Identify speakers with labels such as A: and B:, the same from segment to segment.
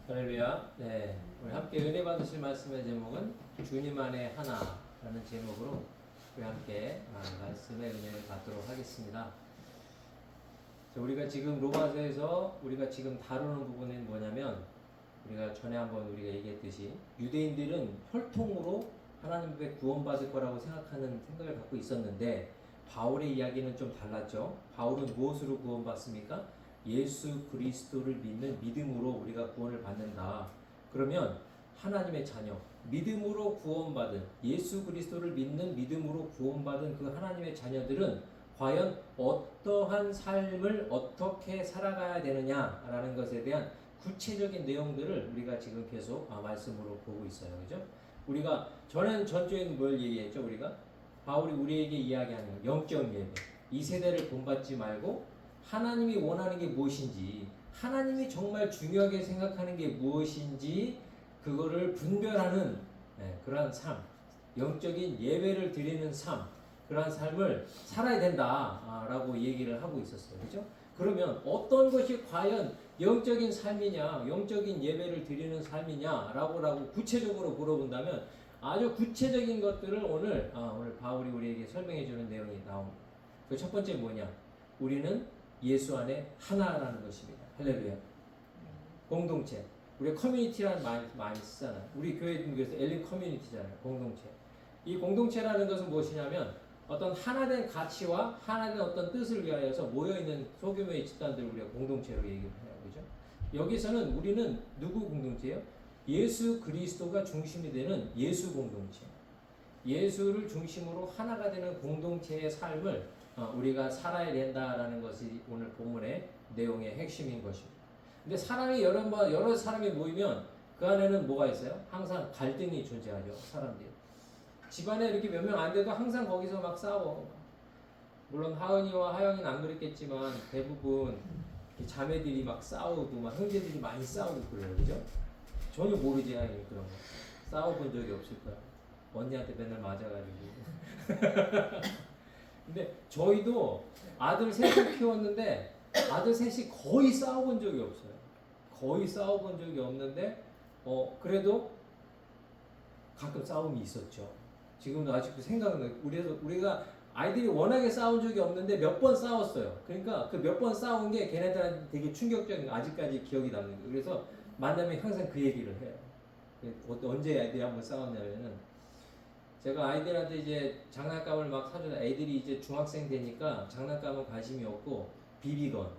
A: 할렐루야. 네, 우리 함께 은혜 받으실 말씀의 제목은 주님 안에 하나라는 제목으로 우리 함께 말씀의 은혜를 받도록 하겠습니다. 우리가 지금 로마서에서 우리가 지금 다루는 부분은 뭐냐면, 우리가 전에 한번 우리가 얘기했듯이 유대인들은 혈통으로 하나님 앞에 구원받을 거라고 생각하는 생각을 갖고 있었는데, 바울의 이야기는 좀 달랐죠. 바울은 무엇으로 구원받습니까? 예수 그리스도를 믿는 믿음으로 우리가 구원을 받는다. 그러면 하나님의 자녀, 믿음으로 구원받은, 예수 그리스도를 믿는 믿음으로 구원받은 그 하나님의 자녀들은 과연 어떠한 삶을 어떻게 살아가야 되느냐라는 것에 대한 구체적인 내용들을 우리가 지금 계속 말씀으로 보고 있어요. 그죠? 우리가 전주에는 뭘 얘기했죠? 우리가 바울이 우리에게 이야기하는 영적 예배, 이 세대를 본받지 말고 하나님이 원하는 게 무엇인지, 하나님이 정말 중요하게 생각하는 게 무엇인지 그거를 분별하는 그러한 삶, 영적인 예배를 드리는 삶, 그러한 삶을 살아야 된다라고 얘기를 하고 있었어요. 그죠? 그러면 어떤 것이 과연 영적인 삶이냐, 영적인 예배를 드리는 삶이냐라고 구체적으로 물어본다면 아주 구체적인 것들을 오늘 바울이 우리에게 설명해 주는 내용이 나옵니다. 그 첫 번째 뭐냐? 우리는 예수 안에 하나라는 것입니다. 할렐루야. 공동체. 우리 커뮤니티라는 말 많이 쓰잖아요. 우리 교회 등에서 엘린 커뮤니티잖아요. 공동체. 이 공동체라는 것은 무엇이냐면 어떤 하나된 가치와 하나된 어떤 뜻을 위하여서 모여있는 소규모의 집단들을 우리가 공동체로 얘기를 해요. 그죠? 여기서는 우리는 누구 공동체예요? 예수 그리스도가 중심이 되는 예수 공동체. 예수를 중심으로 하나가 되는 공동체의 삶을 우리가 살아야 된다라는 것이 오늘 본문의 내용의 핵심인 것입니다. 근데 사람이 여러 사람이 모이면 그 안에는 뭐가 있어요? 항상 갈등이 존재하죠. 사람들이. 집안에 이렇게 몇 명 안 돼도 항상 거기서 막 싸워. 물론 하은이와 하영이는 안 그랬겠지만 대부분 자매들이 막 싸우고 막 형제들이 많이 싸우고 그래요. 그죠? 전혀 모르지 하영이 그런 거. 싸워본 적이 없을 거야. 언니한테 맨날 맞아가지고. 근데 저희도 아들 셋을 키웠는데 아들 셋이 거의 싸워본 적이 없어요. 거의 싸워본 적이 없는데 그래도 가끔 싸움이 있었죠. 지금도 아직도 생각나요. 우리가 아이들이 워낙에 싸운 적이 없는데 몇 번 싸웠어요. 그러니까 그 몇 번 싸운 게 걔네들한테 되게 충격적인, 아직까지 기억이 남는 거예요. 그래서 만나면 항상 그 얘기를 해요. 언제 아이들이 한번 싸웠냐면은 제가 아이들한테 이제 장난감을 막 사주다 애들이 이제 중학생 되니까 장난감은 관심이 없고 비비건,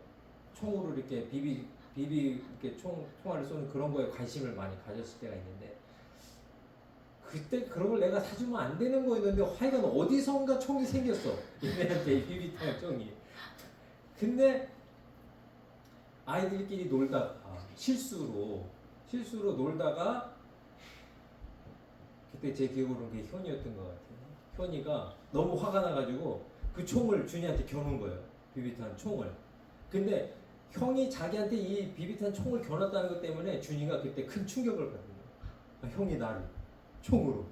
A: 총으로 이렇게 이렇게 총알을 쏘는 그런 거에 관심을 많이 가졌을 때가 있는데, 그때 그런 걸 내가 사주면 안 되는 거였는데 하여간 어디선가 총이 생겼어. 얘네한테 비비탄 총이. 근데 아이들끼리 놀다가 실수로 놀다가 그때 제 기억으로는 그게 현이었던 것 같아요. 현이가 너무 화가 나가지고 그 총을 준이한테 겨눈 거예요. 비비탄 총을. 근데 형이 자기한테 이 비비탄 총을 겨눴다는 것 때문에 준이가 그때 큰 충격을 받은 거예요. 형이 나를 총으로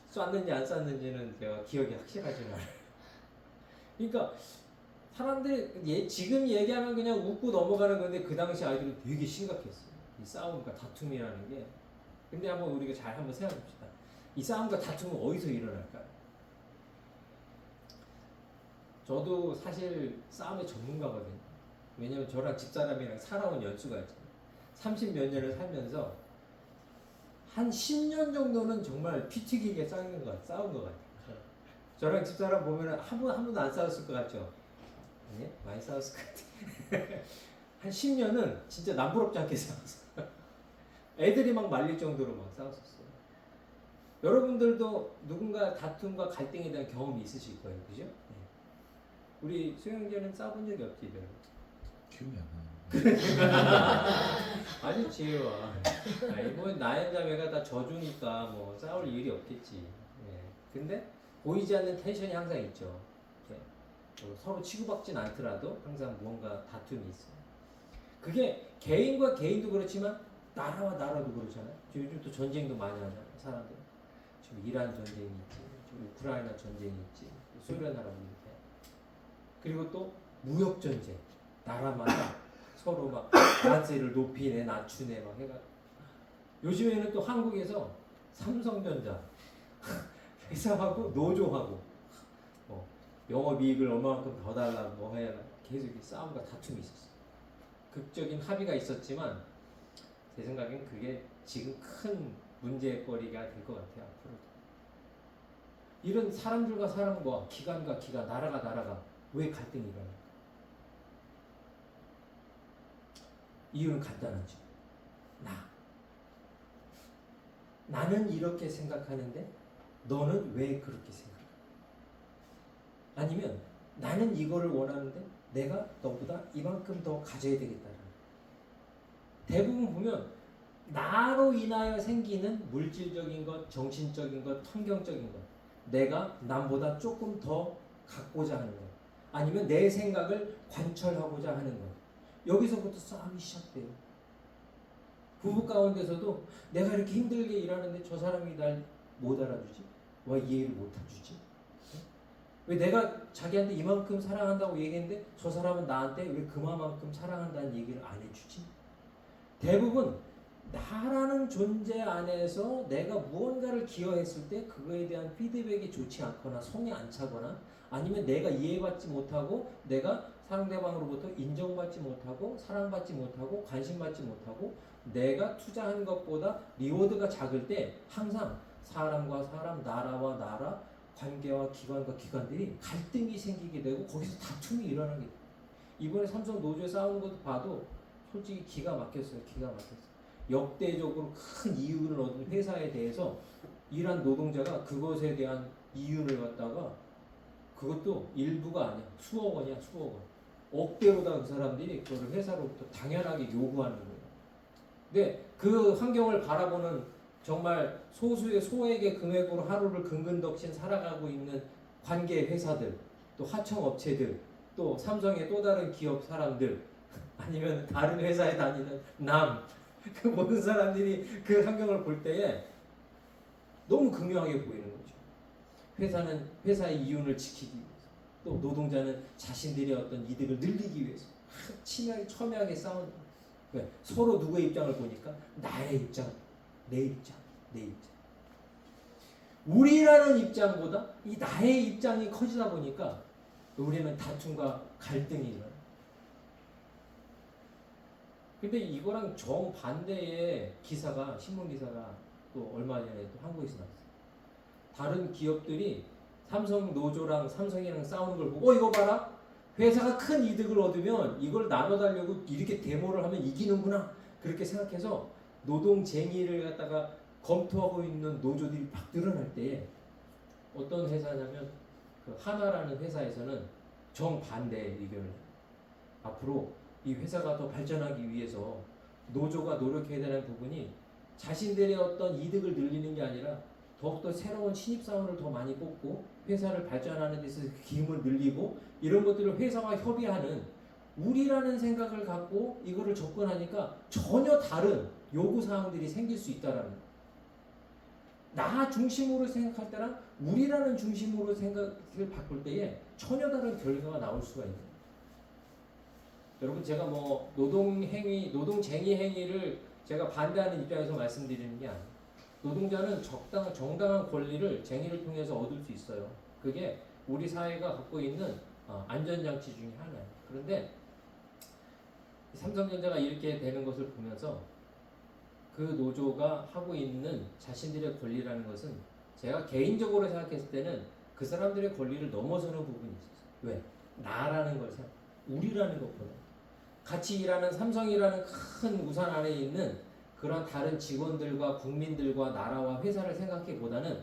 A: 쐈는지 안 쐈는지는 제가 기억이 확실하지는 않아요. 그러니까 사람들이 지금 얘기하면 그냥 웃고 넘어가는 건데 그 당시 아이들은 되게 심각했어요. 이 싸움과 다툼이라는 게. 근데 우리가 잘 생각해 봅시다. 이 싸움과 다툼은 어디서 일어날까요? 저도 사실 싸움의 전문가거든요. 왜냐면 저랑 집사람이랑 살아온 연수가 있잖아요. 30몇 년을 살면서 한 10년 정도는 정말 피 튀기게 싸운 것 같아요. 저랑 집사람 보면 한 번도 안 싸웠을 것 같죠? 네? 많이 싸웠을 것 같아요. 한 10년은 진짜 남부럽지 않게 싸웠어요. 애들이 막 말릴 정도로 막 싸웠었어요. 여러분들도 누군가 다툼과 갈등에 대한 경험이 있으실 거예요. 그죠? 네. 우리 수영재는 싸워본 적이 없지, 별로.
B: 기억이 안 나요.
A: 아주 지혜와. 뭐 나연 자매가 다 져주니까 뭐 싸울 일이 없겠지. 예. 근데 보이지 않는 텐션이 항상 있죠. 서로 치고받진 않더라도 항상 무언가 다툼이 있어요. 그게 개인과 개인도 그렇지만 나라와 나라도 그렇잖아요. 요즘 또 전쟁도 많이 하잖아요. 사람들. 지금 이란 전쟁이 있지, 지금 우크라이나 전쟁이 있지, 소련하고 이렇게. 그리고 또 무역 전쟁. 나라마다 서로 막 나세를 높이네 낮추네 막 해가. 요즘에는 또 한국에서 삼성전자 회사하고 노조하고 영업이익을 얼마만큼 더 달라고 뭐 해야 계속 이렇게 싸움과 다툼이 있었어요. 극적인 합의가 있었지만 제 생각엔 그게 지금 큰 문제거리가 될 것 같아요. 앞으로 이런 사람들과 사람과 기관과 기관, 나라가 나라가 왜 갈등이 일어날까? 이유는 간단하죠. 나는 이렇게 생각하는데 너는 왜 그렇게 생각해? 아니면 나는 이거를 원하는데 내가 너보다 이만큼 더 가져야 되겠다는. 대부분 보면 나로 인하여 생기는 물질적인 것, 정신적인 것, 환경적인 것, 내가 남보다 조금 더 갖고자 하는 것, 아니면 내 생각을 관철하고자 하는 것, 여기서부터 싸움이 시작돼요. 부부 가운데서도 내가 이렇게 힘들게 일하는데 저 사람이 날 못 알아주지? 왜 이해를 못 해주지? 왜 내가 자기한테 이만큼 사랑한다고 얘기했는데 저 사람은 나한테 왜 그만큼 사랑한다는 얘기를 안 해주지? 대부분 나라는 존재 안에서 내가 무언가를 기여했을 때 그거에 대한 피드백이 좋지 않거나 성에 안 차거나 아니면 내가 이해받지 못하고 내가 상대방으로부터 인정받지 못하고 사랑받지 못하고 관심받지 못하고 내가 투자한 것보다 리워드가 작을 때 항상 사람과 사람, 나라와 나라, 관계와 기관과 기관들이 갈등이 생기게 되고 거기서 다툼이 일어나게 돼요. 이번에 삼성 노조에 싸우는 것도 봐도 솔직히 기가 막혔어요. 기가 막혔어요. 역대적으로 큰 이윤을 얻은 회사에 대해서 일한 노동자가 그것에 대한 이윤을 갖다가 그것도 일부가 아니야. 수억 원이야. 수억 원. 억대로다 그 사람들이 그거를 회사로부터 당연하게 요구하는 거예요. 근데 그 환경을 바라보는 정말 소수의 소액의 금액으로 하루를 근근덕신 살아가고 있는 관계 회사들, 또 하청업체들, 또 삼성의 또 다른 기업 사람들, 아니면 다른 회사에 다니는 그 모든 사람들이 그 환경을 볼 때에 너무 극명하게 보이는 거죠. 회사는 회사의 이윤을 지키기 위해서, 또 노동자는 자신들의 어떤 이득을 늘리기 위해서 첨예하게 싸우는 거예요. 서로 누구의 입장을 보니까 나의 입장, 내 입장, 내 입장. 우리라는 입장보다 이 나의 입장이 커지다 보니까 우리는 다툼과 갈등이 일어나요. 근데 이거랑 정반대의 기사가, 신문 기사가 또 얼마 전에 또 한국에서 나왔어요. 다른 기업들이 삼성 노조랑 삼성이랑 싸우는 걸 보고 이거 봐라. 회사가 큰 이득을 얻으면 이걸 나눠달라고 이렇게 데모를 하면 이기는구나. 그렇게 생각해서 노동쟁의를 갖다가 검토하고 있는 노조들이 막 늘어날 때에 어떤 회사냐면 그 하나라는 회사에서는 정반대의 의견을 해요. 앞으로 이 회사가 더 발전하기 위해서 노조가 노력해야 되는 부분이 자신들의 어떤 이득을 늘리는 게 아니라 더욱더 새로운 신입사원을 더 많이 뽑고 회사를 발전하는 데서 기임을 늘리고 이런 것들을 회사와 협의하는 우리라는 생각을 갖고 이거를 접근하니까 전혀 다른 요구사항들이 생길 수 있다라는 거예요. 나 중심으로 생각할 때랑 우리라는 중심으로 생각을 바꿀 때에 전혀 다른 결과가 나올 수가 있는 거예요. 여러분 제가 뭐 노동쟁의 행위를 제가 반대하는 입장에서 말씀드리는 게 아니에요. 노동자는 정당한 권리를 쟁의를 통해서 얻을 수 있어요. 그게 우리 사회가 갖고 있는 안전장치 중에 하나예요. 그런데 삼성전자가 이렇게 되는 것을 보면서 그 노조가 하고 있는 자신들의 권리라는 것은 제가 개인적으로 생각했을 때는 그 사람들의 권리를 넘어서는 부분이 있었어요. 왜? 나라는 걸 생각, 우리라는 것보다 같이 일하는 삼성이라는 큰 우산 아래에 있는 그런 다른 직원들과 국민들과 나라와 회사를 생각해보다는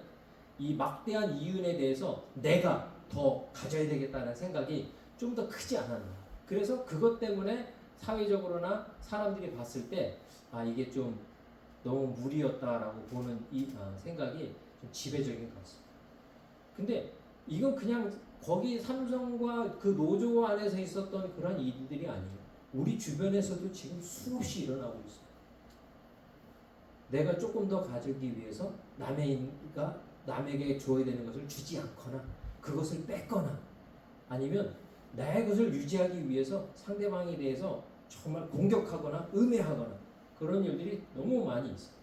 A: 이 막대한 이윤에 대해서 내가 더 가져야 되겠다는 생각이 좀 더 크지 않았나. 그래서 그것 때문에 사회적으로나 사람들이 봤을 때 이게 좀 너무 무리였다라고 보는 이 생각이 좀 지배적인 것 같습니다. 근데 이건 그냥 거기 삼성과 그 노조 안에서 있었던 그런 일들이 아니에요. 우리 주변에서도 지금 수없이 일어나고 있어요. 내가 조금 더 가지기 위해서 남에게 줘야 되는 것을 주지 않거나 그것을 뺏거나 아니면 나의 것을 유지하기 위해서 상대방에 대해서 정말 공격하거나 음해하거나 그런 일들이 너무 많이 있어요.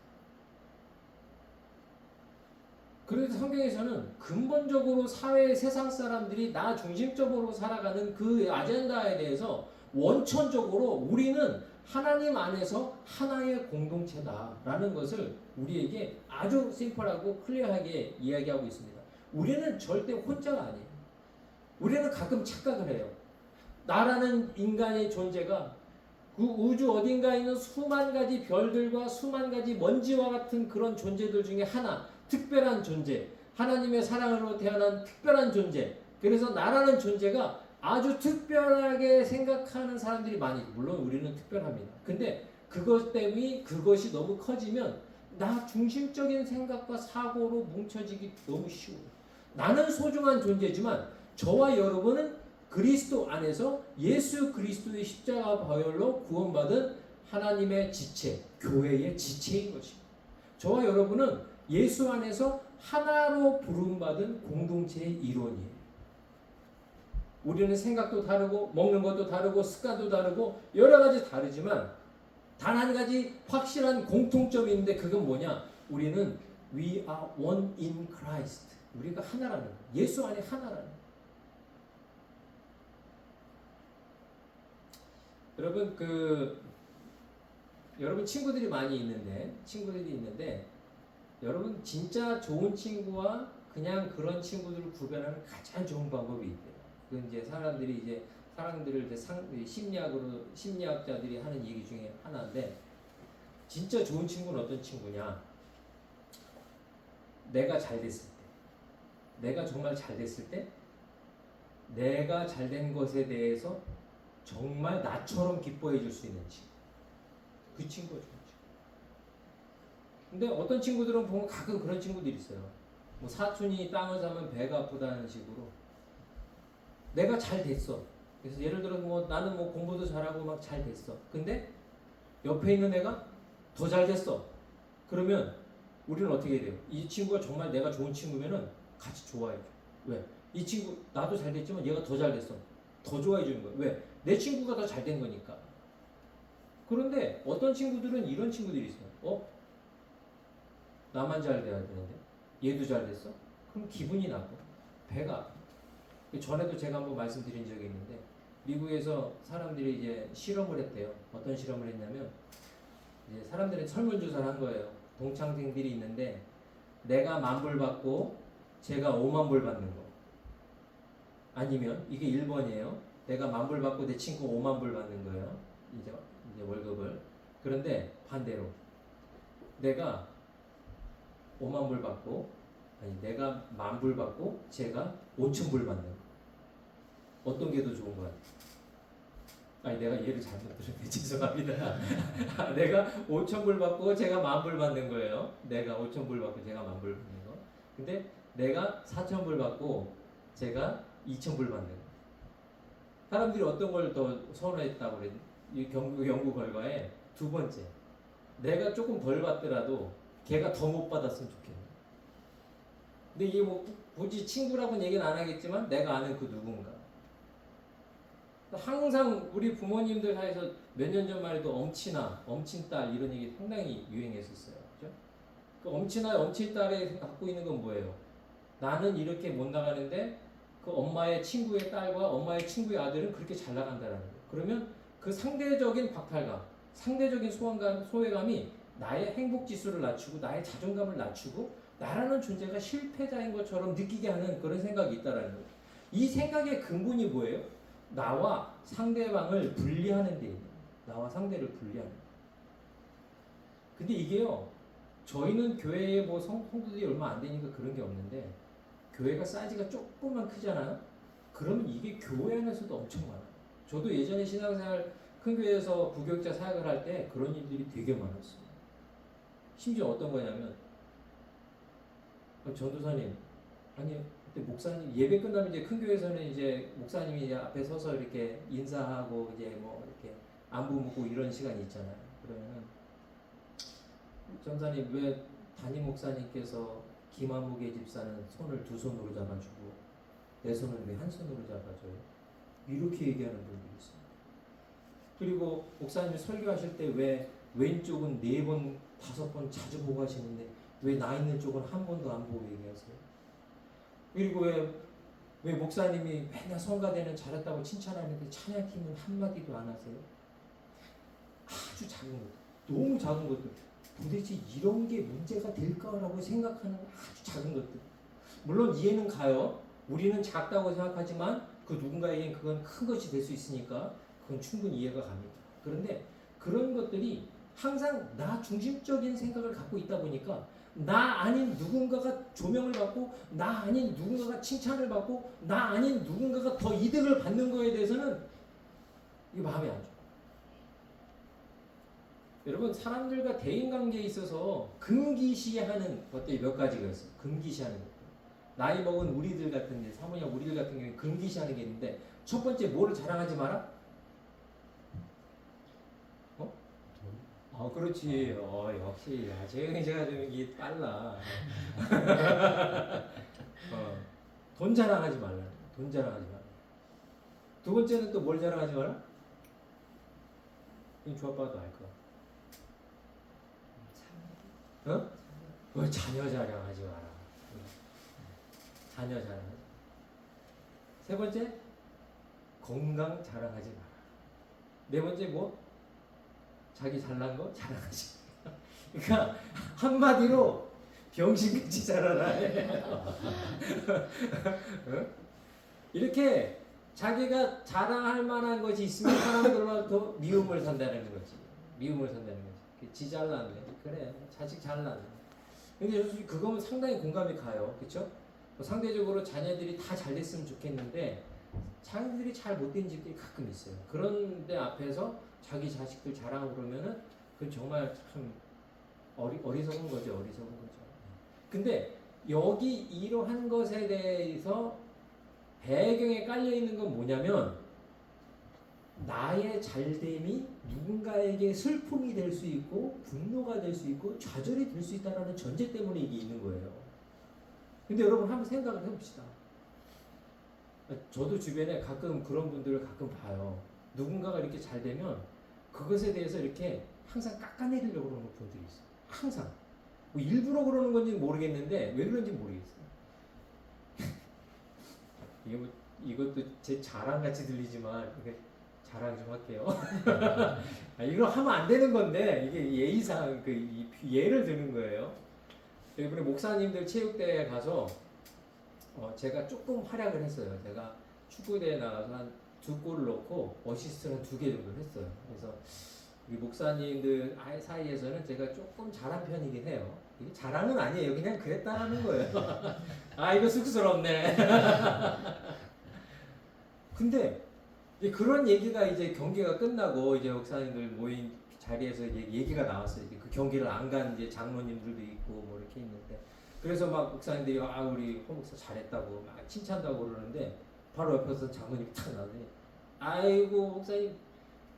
A: 그래서 성경에서는 근본적으로 사회 세상 사람들이 나 중심적으로 살아가는 그 아젠다에 대해서 원천적으로 우리는 하나님 안에서 하나의 공동체다라는 것을 우리에게 아주 심플하고 클리어하게 이야기하고 있습니다. 우리는 절대 혼자가 아니에요. 우리는 가끔 착각을 해요. 나라는 인간의 존재가 그 우주 어딘가에 있는 수만 가지 별들과 수만 가지 먼지와 같은 그런 존재들 중에 하나, 특별한 존재, 하나님의 사랑으로 태어난 특별한 존재. 그래서 나라는 존재가 아주 특별하게 생각하는 사람들이 많이, 물론 우리는 특별합니다. 근데 그것 때문에 그것이 너무 커지면 나 중심적인 생각과 사고로 뭉쳐지기 너무 쉬워요. 나는 소중한 존재지만 저와 여러분은 그리스도 안에서 예수 그리스도의 십자가 보혈로 구원받은 하나님의 지체, 교회의 지체인 것입니다. 저와 여러분은 예수 안에서 하나로 부름받은 공동체의 일원이에요. 우리는 생각도 다르고 먹는 것도 다르고 습관도 다르고 여러 가지 다르지만 단 한 가지 확실한 공통점이 있는데 그건 뭐냐? 우리는 We are one in Christ. 우리가 하나라는 거예요. 예수 안에 하나라는 거예요. 여러분 여러분 친구들이 많이 있는데 여러분 진짜 좋은 친구와 그냥 그런 친구들을 구별하는 가장 좋은 방법이 있대요. 그 이제 사람들을 이제 심리학자들이 하는 얘기 중에 하나인데 진짜 좋은 친구는 어떤 친구냐? 내가 잘 됐을 때, 내가 정말 잘 됐을 때, 내가 잘 된 것에 대해서 정말 나처럼 기뻐해 줄 수 있는 친구. 그 친구가 좋은 친구. 근데 어떤 친구들은 보면 가끔 그런 친구들이 있어요. 뭐 사촌이 땅을 사면 배가 아프다는 식으로 내가 잘 됐어. 그래서 예를 들어 뭐 나는 뭐 공부도 잘하고 막 잘 됐어. 근데 옆에 있는 애가 더 잘 됐어. 그러면 우리는 어떻게 해야 돼요? 이 친구가 정말 내가 좋은 친구면은 같이 좋아해줘. 왜? 이 친구 나도 잘 됐지만 얘가 더 잘 됐어. 더 좋아해 주는 거야. 왜? 내 친구가 더 잘 된 거니까. 그런데 어떤 친구들은 이런 친구들이 있어요. 나만 잘 돼야 되는데 얘도 잘 됐어? 그럼 기분이 나고 배가 아파. 전에도 제가 한번 말씀드린 적이 있는데 미국에서 사람들이 이제 실험을 했대요. 어떤 실험을 했냐면 이제 사람들이 설문조사를 한 거예요. 동창생들이 있는데 내가 10,000불 받고 제가 50,000불 받는 거. 아니면 이게 1번이에요. 내가 10,000불 받고 내 친구 50,000불 받는 거예요. 이제 월급을. 그런데 반대로 내가 50,000불 받고 내가 10,000불 받고 제가 5,000불 받는 거. 어떤 게 더 좋은 거야? 내가 얘를 잘못 들었네. 죄송합니다. 내가 5,000불 받고 제가 10,000불 받는 거예요. 내가 5,000불 받고 제가 10,000불 받는 거. 근데 내가 4,000불 받고 제가 2,000불 받는 거. 사람들이 어떤 걸 더 선호했다고 그랬니? 이 연구 결과에 두 번째. 내가 조금 덜 받더라도 걔가 더 못 받았으면 좋겠네. 근데 이게 뭐 굳이 친구라고는 얘기는 안 하겠지만 내가 아는 그 누군가. 항상 우리 부모님들 사이에서 몇 년 전만 해도 엄친아, 엄친딸 이런 얘기 상당히 유행했었어요. 그죠? 그 엄친아, 엄친딸이 갖고 있는 건 뭐예요? 나는 이렇게 못 나가는데 그 엄마의 친구의 딸과 엄마의 친구의 아들은 그렇게 잘 나간다는 거예요. 그러면 그 상대적인 박탈감, 상대적인 소외감이 나의 행복 지수를 낮추고 나의 자존감을 낮추고 나라는 존재가 실패자인 것처럼 느끼게 하는 그런 생각이 있다라는 거예요. 이 생각의 근본이 뭐예요? 나와 상대방을 분리하는 데 있는 거예요. 나와 상대를 분리하는 거예요. 근데 이게요, 저희는 교회에 뭐 성도들이 얼마 안 되니까 그런 게 없는데 교회가 사이즈가 조금만 크잖아요. 그러면 이게 교회 안에서도 엄청 많아요. 저도 예전에 신앙생활 큰 교회에서 부교육자 사역을 할 때 그런 일들이 되게 많았어요. 심지어 어떤 거냐면 전도사님, 아니 그때 목사님 예배 끝나면 이제 큰 교회에서는 이제 목사님이 이제 앞에 서서 이렇게 인사하고 이제 뭐 이렇게 안부 묻고 이런 시간이 있잖아요. 그러면은 전사님 왜 담임 목사님께서 김한무개 집사는 손을 두 손으로 잡아주고 내 손을 왜 한 손으로 잡아줘요? 이렇게 얘기하는 분들이 있어요. 그리고 목사님 설교하실 때 왜 왼쪽은 4번, 5번 자주 보고 하시는데 왜 나 있는 쪽은 한 번도 안 보고 얘기하세요? 그리고 왜 목사님이 맨날 성가대는 잘했다고 칭찬하는데 찬양팀은 한마디도 안 하세요? 아주 작은 것, 너무 작은 것들. 도대체 이런 게 문제가 될까라고 생각하는 아주 작은 것들. 물론 이해는 가요. 우리는 작다고 생각하지만 그 누군가에겐 그건 큰 것이 될 수 있으니까 그건 충분히 이해가 갑니다. 그런데 그런 것들이 항상 나 중심적인 생각을 갖고 있다 보니까 나 아닌 누군가가 조명을 받고 나 아닌 누군가가 칭찬을 받고 나 아닌 누군가가 더 이득을 받는 거에 대해서는 이게 마음에 안 좋아요. 여러분, 사람들과 대인관계에 있어서 금기시하는 것들이 몇 가지가 있어요. 금기시하는 것. 나이 먹은 우리들 같은 데, 사모님 우리들 같은 경우에 금기시하는 게 있는데, 첫 번째 뭐를 자랑하지 마라? 그렇지. 역시 재영이가 좀 이게 빨라. 돈 자랑하지 말라. 돈 자랑하지 말라. 두 번째는 또 뭘 자랑하지 마라? 이 조아빠도 알 거야. 자녀 자랑하지 마라. 자녀 자랑하지 마라. 세 번째, 건강 자랑하지 마라. 네 번째 뭐? 자기 잘난 거 자랑하지 마라. 그러니까 한마디로 병신같이 자라라. 이렇게 자기가 자랑할 만한 것이 있으면 사람들로부터 미움을 산다는 거지. 미움을 산다는 거지. 지 잘났네. 그래, 자식 잘났네. 근데 솔직히 그거는 상당히 공감이 가요. 그쵸? 상대적으로 자녀들이 다 잘 됐으면 좋겠는데 자녀들이 잘 못된 집들이 가끔 있어요. 그런데 앞에서 자기 자식들 자랑하고 그러면은 그건 정말 참 어리석은 거죠. 어리석은 거죠. 근데 여기 이러한 것에 대해서 배경에 깔려 있는 건 뭐냐면 나의 잘됨이 누군가에게 슬픔이 될 수 있고 분노가 될 수 있고 좌절이 될 수 있다는 전제 때문에 이게 있는 거예요. 근데 여러분 한번 생각을 해봅시다. 저도 주변에 가끔 그런 분들을 가끔 봐요. 누군가가 이렇게 잘 되면 그것에 대해서 이렇게 항상 깎아내리려고 그러는 분들이 있어요. 항상. 뭐 일부러 그러는 건지는 모르겠는데 왜 그런지 모르겠어요. 이것도 제 자랑같이 들리지만 이게 자랑 좀 할게요. 이거 하면 안 되는 건데 이게 예의상 예를 드는 거예요. 이번에 목사님들 체육대회에 가서 제가 조금 활약을 했어요. 제가 축구대회 나가서 한 2골을 넣고 어시스트를 한 2개 정도 했어요. 그래서 이 목사님들 사이에서는 제가 조금 잘한 편이긴 해요. 이게 자랑은 아니에요. 그냥 그랬다라는 거예요. 이거 쑥스럽네. 근데 그런 얘기가 이제 경기가 끝나고 이제 목사님들 모인 자리에서 얘기가 나왔어요. 그 경기를 안 간 이제 장로님들도 있고 뭐 이렇게 있는데 그래서 막 목사님들이 우리 홍 목사 잘했다고 막 칭찬다고 그러는데 바로 옆에서 장로님이 탁 나오더니 아이고 목사님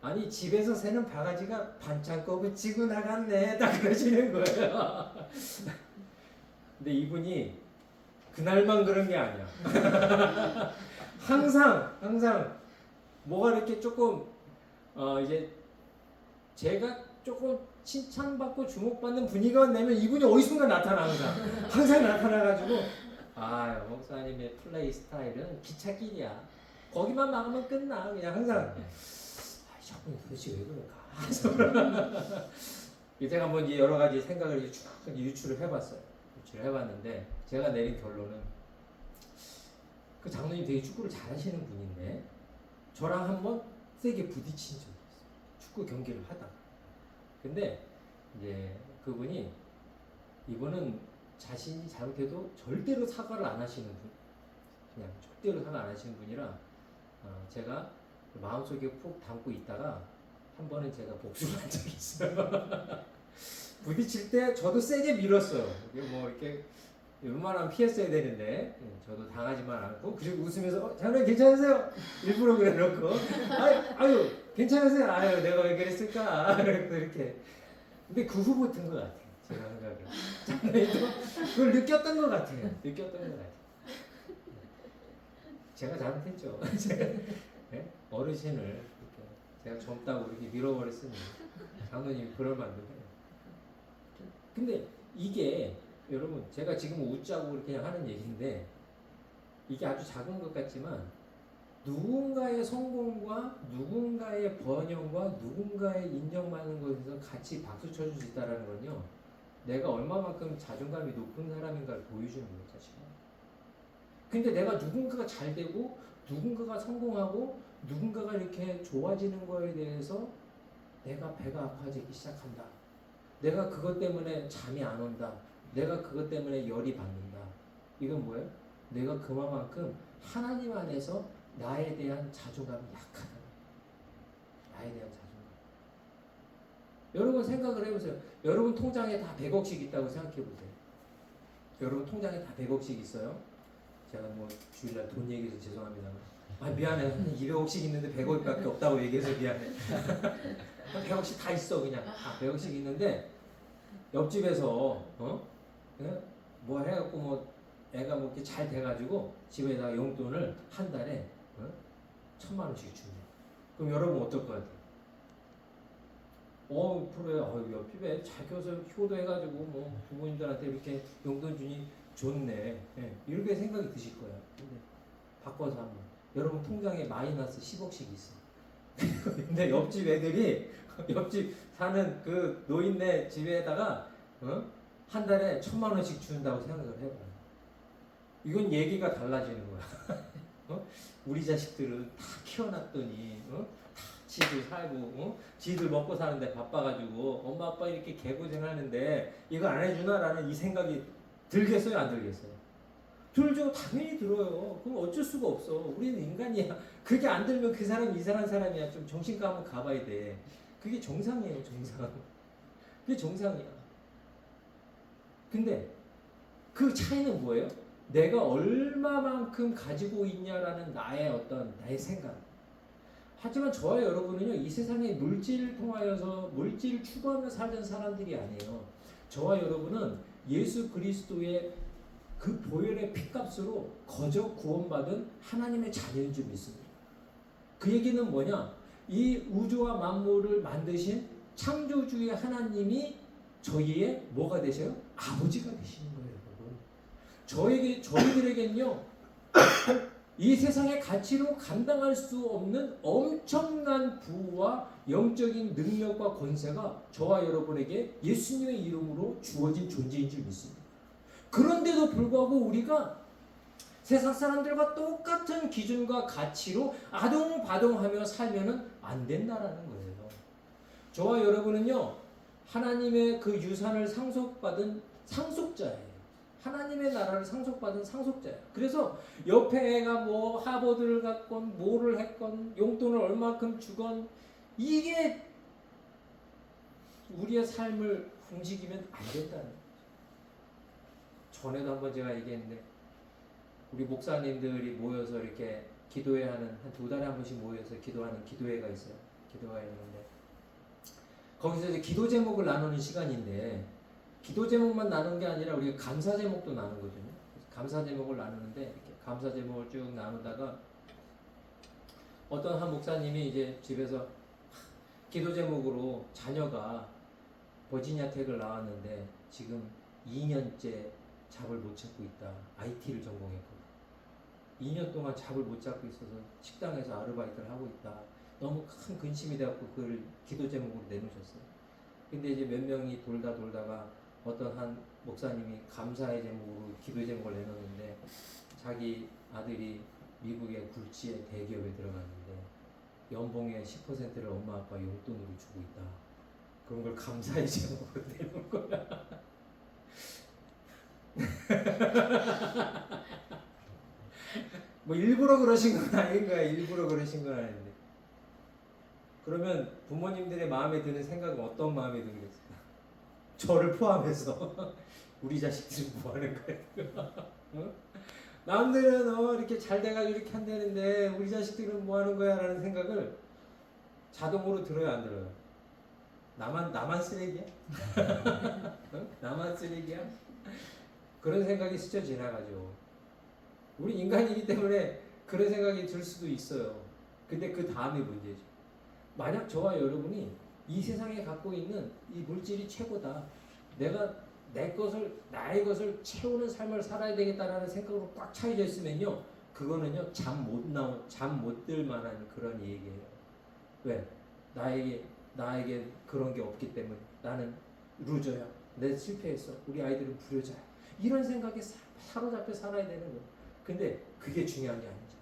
A: 아니 집에서 새는 바가지가 반창고를 치고 나갔네 딱 그러시는 거예요. 근데 이분이 그날만 그런 게 아니야. 항상 뭐가 이렇게 조금 이제 제가 조금 칭찬받고 주목받는 분위기가 되면 이분이 어느 순간 나타나 항상 나타나가지고 목사님의 플레이 스타일은 기찻길이야. 거기만 막으면 끝나. 그냥 항상 저분이 도대체 왜 그럴까? 제가 한번 여러 가지 생각을 쭉 유추를 해봤어요. 유추를 해봤는데 제가 내린 결론은 그 장로님 되게 축구를 잘하시는 분인데 저랑 한번 세게 부딪힌 적이 있어요. 축구 경기를 하다가. 근데 이제 그분이 이분은 자신이 잘못해도 절대로 사과를 안 하시는 분, 그냥 절대로 사과 안 하시는 분이라 제가 마음속에 푹 담고 있다가 한 번은 제가 복수를 한 적이 있어요. 부딪힐 때 저도 세게 밀었어요. 뭐 이렇게 웬만하면 피했어야 되는데 저도 당하지만 않고 그리고 웃으면서 장로님 괜찮으세요? 일부러 그래놓고 아유 괜찮으세요? 내가 왜 그랬을까? 이렇게. 근데 그 후부터인 것 같아요. 제가 생각에 장로님도 그걸 느꼈던 것 같아요. 제가 잘못했죠. 제가 어르신을 이렇게 내가 젊다고 이렇게 밀어버렸으니 장로님이 그럴 만도 해요. 근데 이게 여러분 제가 지금 웃자고 그렇게 하는 얘기인데 이게 아주 작은 것 같지만 누군가의 성공과 누군가의 번영과 누군가의 인정받는 것에서 같이 박수 쳐줄 수 있다는 건요. 내가 얼마만큼 자존감이 높은 사람인가를 보여주는 거예요. 사실은. 근데 내가 누군가가 잘 되고 누군가가 성공하고 누군가가 이렇게 좋아지는 거에 대해서 내가 배가 아파지기 시작한다. 내가 그것 때문에 잠이 안 온다. 내가 그것 때문에 열이 받는다. 이건 뭐예요? 내가 그만큼 하나님 안에서 나에 대한 자존감이 약하다. 나에 대한 자존감. 여러분 생각을 해보세요. 여러분 통장에 다 100억씩 있다고 생각해보세요. 여러분 통장에 다 100억씩 있어요. 제가 뭐 주일날 돈 얘기해서 죄송합니다. 아 미안해. 한 200억씩 있는데 100억밖에 없다고 얘기해서 미안해. 100억씩 다 있어 그냥. 100억씩 있는데 옆집에서 뭐 해갖고 뭐 애가 뭐 이렇게 잘 돼가지고 집에다가 용돈을 한 달에 1,000만 원씩 준대. 그럼 여러분 어떨 것 같아요? 그래. 옆집에 잘 키워서 효도해가지고 뭐 부모님들한테 이렇게 용돈 주니 좋네. 예, 이렇게 생각이 드실 거예요. 근데 바꿔서 한번. 여러분 통장에 마이너스 10억씩 있어. 근데 옆집 애들이 옆집 사는 그 노인네 집에다가 한 달에 1,000만 원씩 준다고 생각을 해봐요. 이건 얘기가 달라지는 거야. 우리 자식들은 다 키워놨더니 다 지들 살고 지들 먹고 사는데 바빠가지고 엄마 아빠 이렇게 개고생하는데 이거 안 해주나라는 이 생각이 들겠어요 안 들겠어요? 들죠. 당연히 들어요. 그럼 어쩔 수가 없어. 우리는 인간이야. 그게 안 들면 그 사람 이상한 사람이야. 좀 정신과 한번 가봐야 돼. 그게 정상이에요. 정상. 그게 정상이야. 근데 그 차이는 뭐예요? 내가 얼마만큼 가지고 있냐라는 나의 생각. 하지만 저와 여러분은요, 이 세상에 물질을 통하여서 물질을 추구하며 살던 사람들이 아니에요. 저와 여러분은 예수 그리스도의 그 보혈의 피값으로 거저 구원받은 하나님의 자녀인 줄 믿습니다. 그 얘기는 뭐냐? 이 우주와 만물을 만드신 창조주의 하나님이 저희의 뭐가 되셔요? 아버지가 되시는 거예요. 저희들에겐요, 이 세상의 가치로 감당할 수 없는 엄청난 부와 영적인 능력과 권세가 저와 여러분에게 예수님의 이름으로 주어진 존재인 줄 믿습니다. 그런데도 불구하고 우리가 세상 사람들과 똑같은 기준과 가치로 아동바동하며 살면은 안 된다라는 거예요. 저와 여러분은요, 하나님의 그 유산을 상속받은 상속자예요. 하나님의 나라를 상속받은 상속자예요. 그래서 옆에 애가 뭐 하버드를 갔건 뭐를 했건 용돈을 얼마큼 주건 이게 우리의 삶을 움직이면 안 된다는 거예요. 전에도 한번 제가 얘기했는데 우리 목사님들이 모여서 이렇게 기도회 하는 한 2달에 한 번씩 모여서 기도하는 기도회가 있어요. 기도회가 있는데 거기서 이제 기도 제목을 나누는 시간인데 기도 제목만 나누는 게 아니라 우리가 감사 제목도 나누거든요. 감사 제목을 나누는데 이렇게 감사 제목을 쭉 나누다가 어떤 한 목사님이 이제 집에서 기도 제목으로 자녀가 버지니아 텍을 나왔는데 지금 2년째 잡을 못 잡고 있다. IT를 전공했거든. 2년 동안 잡을 못 잡고 있어서 식당에서 아르바이트를 하고 있다. 너무 큰 근심이 돼갖고 그걸 기도 제목으로 내놓으셨어요. 근데 이제 몇 명이 돌다가 어떤 한 목사님이 감사의 제목으로 기도 제목을 내놓는데 자기 아들이 미국의 굴지의 대기업에 들어갔는데 연봉의 10%를 엄마 아빠 용돈으로 주고 있다. 그런 걸 감사의 제목으로 내놓은 거야. 뭐 일부러 그러신 건 아닌 거야. 일부러 그러신 건 아닌데. 그러면 부모님들의 마음에 드는 생각은 어떤 마음이 들겠어요? 저를 포함해서 우리 자식들은 뭐 하는 거야? 어? 남들은 이렇게 잘 돼가지고 이렇게 한다는데 우리 자식들은 뭐 하는 거야? 라는 생각을 자동으로 들어요, 안 들어요? 나만 쓰레기야? 나만 쓰레기야? 그런 생각이 스쳐 지나가죠. 우리 인간이기 때문에 그런 생각이 들 수도 있어요. 근데 그 다음이 문제죠. 만약 저와 여러분이 이 세상에 갖고 있는 이 물질이 최고다. 내가 나의 것을 채우는 삶을 살아야 되겠다라는 생각으로 꽉 차여져 있으면요. 그거는요, 잠 못 들 만한 그런 얘기예요. 왜? 나에게 그런 게 없기 때문에. 나는 루저야. 내 실패했어. 우리 아이들은 불효자야. 이런 생각에 사로잡혀 살아야 되는 거예요. 근데 그게 중요한 게 아니죠.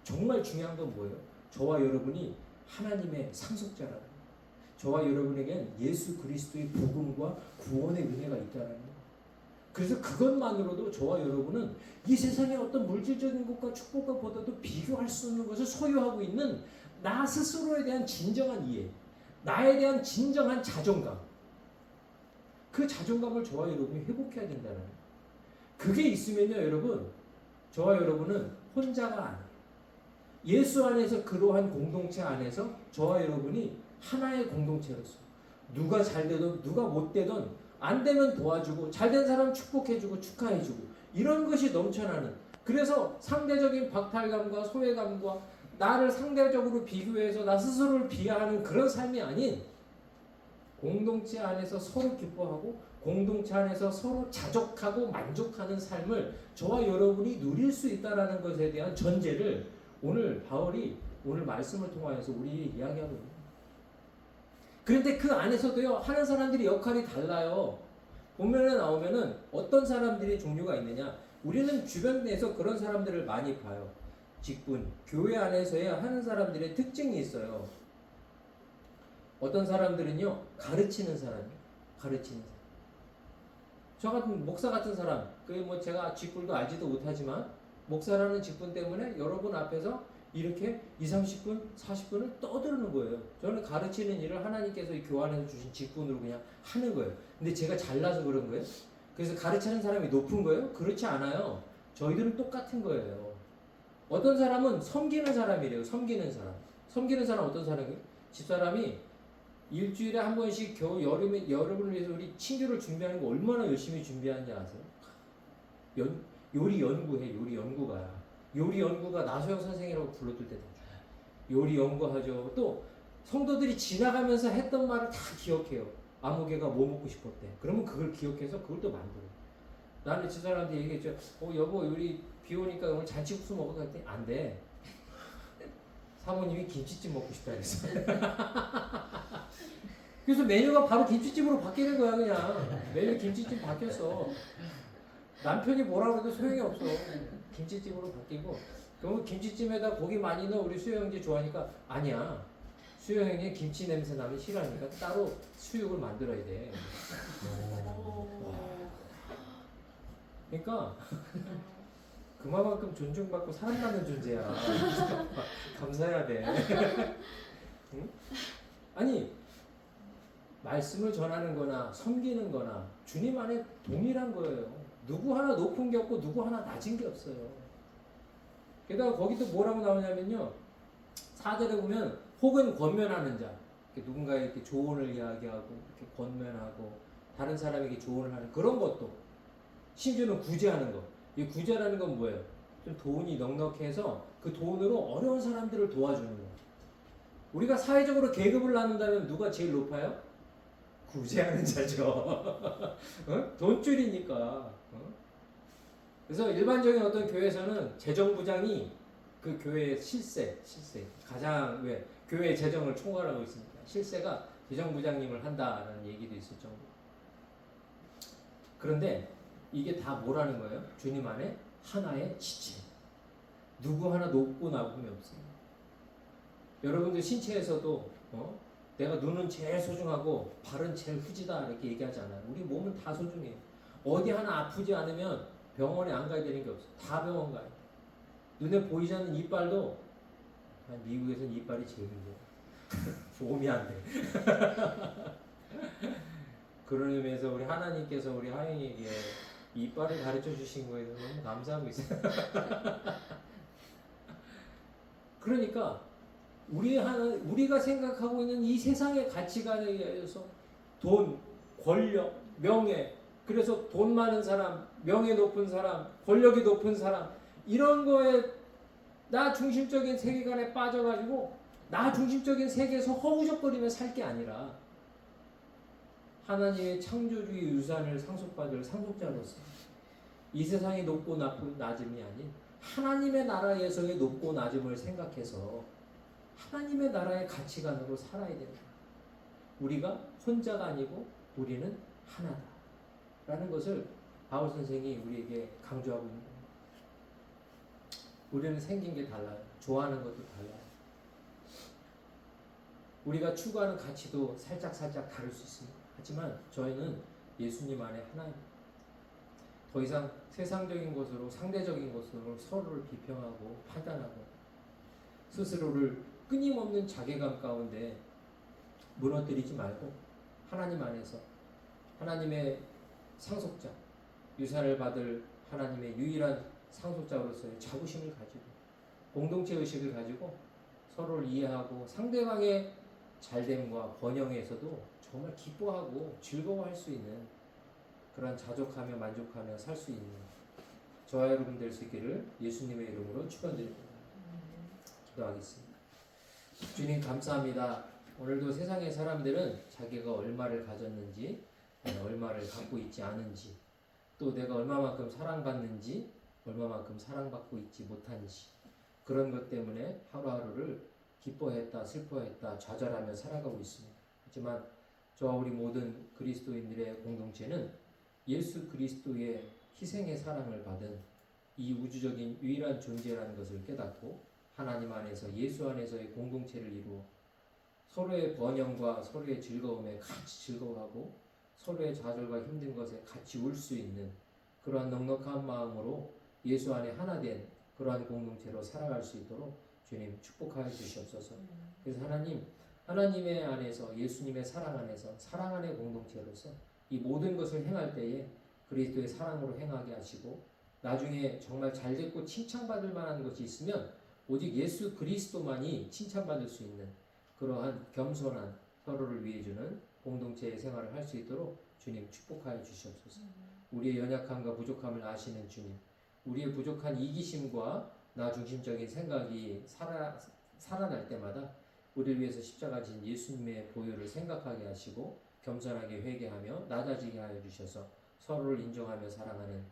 A: 정말 중요한 건 뭐예요? 저와 여러분이 하나님의 상속자라는 거예요. 저와 여러분에겐 예수 그리스도의 복음과 구원의 은혜가 있다는 거예요. 그래서 그것만으로도 저와 여러분은 이 세상의 어떤 물질적인 것과 축복과보다도 비교할 수 없는 것을 소유하고 있는 나 스스로에 대한 진정한 이해, 나에 대한 진정한 자존감, 그 자존감을 저와 여러분이 회복해야 된다는 거예요. 그게 있으면요, 여러분, 저와 여러분은 혼자가 아니에요. 예수 안에서 그러한 공동체 안에서 저와 여러분이 하나의 공동체로서 누가 잘 되든 누가 못 되든 안 되면 도와주고 잘된 사람 축복해주고 축하해주고 이런 것이 넘쳐나는, 그래서 상대적인 박탈감과 소외감과 나를 상대적으로 비교해서 나 스스로를 비하하는 그런 삶이 아닌 공동체 안에서 서로 기뻐하고 공동체 안에서 서로 자족하고 만족하는 삶을 저와 여러분이 누릴 수 있다는 것에 대한 전제를 오늘 바울이 오늘 말씀을 통하여서 우리에게 이야기하고 있습니다. 그런데 그 안에서도요, 하는 사람들이 역할이 달라요. 본면에 나오면은 어떤 사람들이 종류가 있느냐, 우리는 주변에서 그런 사람들을 많이 봐요. 직분, 교회 안에서의 하는 사람들의 특징이 있어요. 어떤 사람들은요, 가르치는 사람이에요. 가르치는 사람. 저 같은 목사 같은 사람, 그게 뭐 제가 직분도 알지도 못하지만 목사라는 직분 때문에 여러분 앞에서 이렇게 20, 30분, 40분을 떠드는 거예요. 저는 가르치는 일을 하나님께서 이 교환해서 주신 직분으로 그냥 하는 거예요. 근데 제가 잘나서 그런 거예요? 그래서 가르치는 사람이 높은 거예요? 그렇지 않아요. 저희들은 똑같은 거예요. 어떤 사람은 섬기는 사람이래요. 섬기는 사람. 섬기는 사람 어떤 사람이에요? 집사람이 일주일에 한 번씩 여러분을 위해서 우리 친교를 준비하는 거 얼마나 열심히 준비하는지 아세요? 요리 연구해. 요리 연구가야. 요리 연구가 나소영 선생이라고 불러둘 때도 요리 연구하죠. 또 성도들이 지나가면서 했던 말을 다 기억해요. 아무개가 뭐 먹고 싶었대. 그러면 그걸 기억해서 그걸 또 만들어요. 나는 집사람한테 얘기했죠. 여보, 우리 비 오니까 오늘 잔치국수 먹을까 했더니 안 돼. 사모님이 김치찜 먹고 싶다 그랬어. 그래서 메뉴가 바로 김치찜으로 바뀌는 거야. 그냥 메뉴 김치찜 바뀌었어. 남편이 뭐라 그래도 소용이 없어. 김치찜으로 바뀌고, 그러면 김치찜에다 고기 많이 넣어. 우리 수영 형제 좋아하니까. 아니야, 수영 형이 김치 냄새 나면 싫어하니까 따로 수육을 만들어야 돼. 그러니까 그만큼 존중받고 사랑받는 존재야. 감사해야 돼. 응? 아니, 말씀을 전하는 거나 섬기는 거나 주님 안에 동일한 거예요. 누구 하나 높은 게 없고 누구 하나 낮은 게 없어요. 게다가 거기도 뭐라고 나오냐면요, 4절에 보면 혹은 권면하는 자, 누군가에 이렇게 조언을 이야기하고 이렇게 권면하고 다른 사람에게 조언을 하는 그런 것도, 심지어는 구제하는 거. 이 구제라는 건 뭐예요? 좀 돈이 넉넉해서 그 돈으로 어려운 사람들을 도와주는 거. 우리가 사회적으로 계급을 나눈다면 누가 제일 높아요? 구제하는 자죠. 어? 돈줄이니까. 어? 그래서 일반적인 어떤 교회에서는 재정부장이 그 교회의 실세 가장 왜 교회 재정을 총괄하고 있으니까 실세가 재정부장님을 한다라는 얘기도 있을 정도. 그런데 이게 다 뭐라는 거예요? 주님 안에 하나의 지체. 누구 하나 높고 낮음이 없어요. 여러분들 신체에서도 내가 눈은 제일 소중하고 발은 제일 후지다 이렇게 얘기하잖아요. 우리 몸은 다 소중해요. 어디 하나 아프지 않으면 병원에 안 가야 되는 게 없어요. 다 병원 가요. 눈에 보이지 않는 이빨도, 미국에서는 이빨이 제일 힘들어요. 보험이 안 돼. 그런 의미에서 우리 하나님께서 우리 하영이에게 이빨을 가르쳐 주신 거에 대해서 너무 감사하고 있어요. 그러니까 우리가 생각하고 있는 이 세상의 가치관에 의해서 돈, 권력, 명예, 그래서 돈 많은 사람, 명예 높은 사람, 권력이 높은 사람, 이런 거에 나 중심적인 세계관에 빠져가지고 나 중심적인 세계에서 허우적거리며 살 게 아니라 하나님의 창조주의 유산을 상속받을 상속자로서 이 세상의 높고 낮음이 아닌 하나님의 나라에서의 높고 낮음을 생각해서 하나님의 나라의 가치관으로 살아야 된다. 우리가 혼자가 아니고 우리는 하나다 라는 것을 바울 선생이 우리에게 강조하고 있는 겁니다. 우리는 생긴 게 달라요. 좋아하는 것도 달라요. 우리가 추구하는 가치도 살짝 다를 수 있습니다. 하지만 저희는 예수님 안에 하나입니다. 더 이상 세상적인 것으로 상대적인 것으로 서로를 비평하고 판단하고 스스로를 끊임없는 자괴감 가운데 무너뜨리지 말고 하나님 안에서 하나님의 상속자, 유산을 받을 하나님의 유일한 상속자로서의 자부심을 가지고 공동체 의식을 가지고 서로를 이해하고 상대방의 잘됨과 번영에서도 정말 기뻐하고 즐거워할 수 있는 그런 자족하며 만족하며 살 수 있는 저와 여러분 될 수 있기를 예수님의 이름으로 축원드립니다. 기도하겠습니다. 주님 감사합니다. 오늘도 세상의 사람들은 자기가 얼마를 가졌는지, 얼마를 갖고 있지 않은지, 또 내가 얼마만큼 사랑받는지, 얼마만큼 사랑받고 있지 못한지 그런 것 때문에 하루하루를 기뻐했다, 슬퍼했다, 좌절하며 살아가고 있습니다. 하지만 저와 우리 모든 그리스도인들의 공동체는 예수 그리스도의 희생의 사랑을 받은 이 우주적인 유일한 존재라는 것을 깨닫고 하나님 안에서 예수 안에서의 공동체를 이루어 서로의 번영과 서로의 즐거움에 같이 즐거워하고 서로의 좌절과 힘든 것에 같이 울 수 있는 그러한 넉넉한 마음으로 예수 안에 하나 된 그러한 공동체로 살아갈 수 있도록 주님 축복하여 주시옵소서. 그래서 하나님의 안에서 예수님의 사랑 안에서 사랑 안의 공동체로서 이 모든 것을 행할 때에 그리스도의 사랑으로 행하게 하시고 나중에 정말 잘됐고 칭찬받을 만한 것이 있으면 오직 예수 그리스도만이 칭찬받을 수 있는 그러한 겸손한 서로를 위해 주는 공동체의 생활을 할 수 있도록 주님 축복하여 주시옵소서. 우리의 연약함과 부족함을 아시는 주님, 우리의 부족한 이기심과 나 중심적인 생각이 살아날 때마다 우리를 위해서 십자가 진 예수님의 보혈을 생각하게 하시고 겸손하게 회개하며 낮아지게 하여 주셔서 서로를 인정하며 사랑하는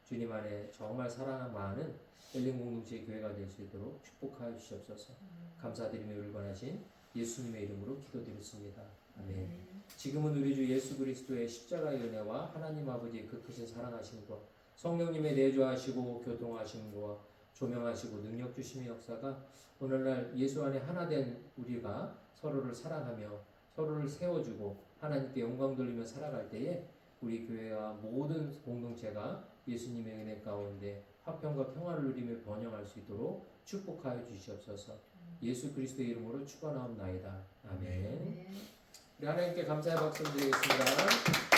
A: 주님 안에 정말 사랑 많은 엘린 공동체의 교회가 될 수 있도록 축복하여 주시옵소서. 감사드리며 울건하신 예수님의 이름으로 기도드렸습니다. 아멘. 지금은 우리 주 예수 그리스도의 십자가의 은혜와 하나님 아버지의 그 크신 사랑하심과 성령님의 내주하시고 교통하심과 조명하시고 능력 주심의 역사가 오늘날 예수 안에 하나 된 우리가 서로를 사랑하며 서로를 세워주고 하나님께 영광 돌리며 살아갈 때에 우리 교회와 모든 공동체가 예수님의 은혜 가운데 화평과 평화를 누리며 번영할 수 있도록 축복하여 주시옵소서. 예수 그리스도의 이름으로 축원하옵나이다. 아멘. 우리 하나님께 감사의 박수 드리겠습니다.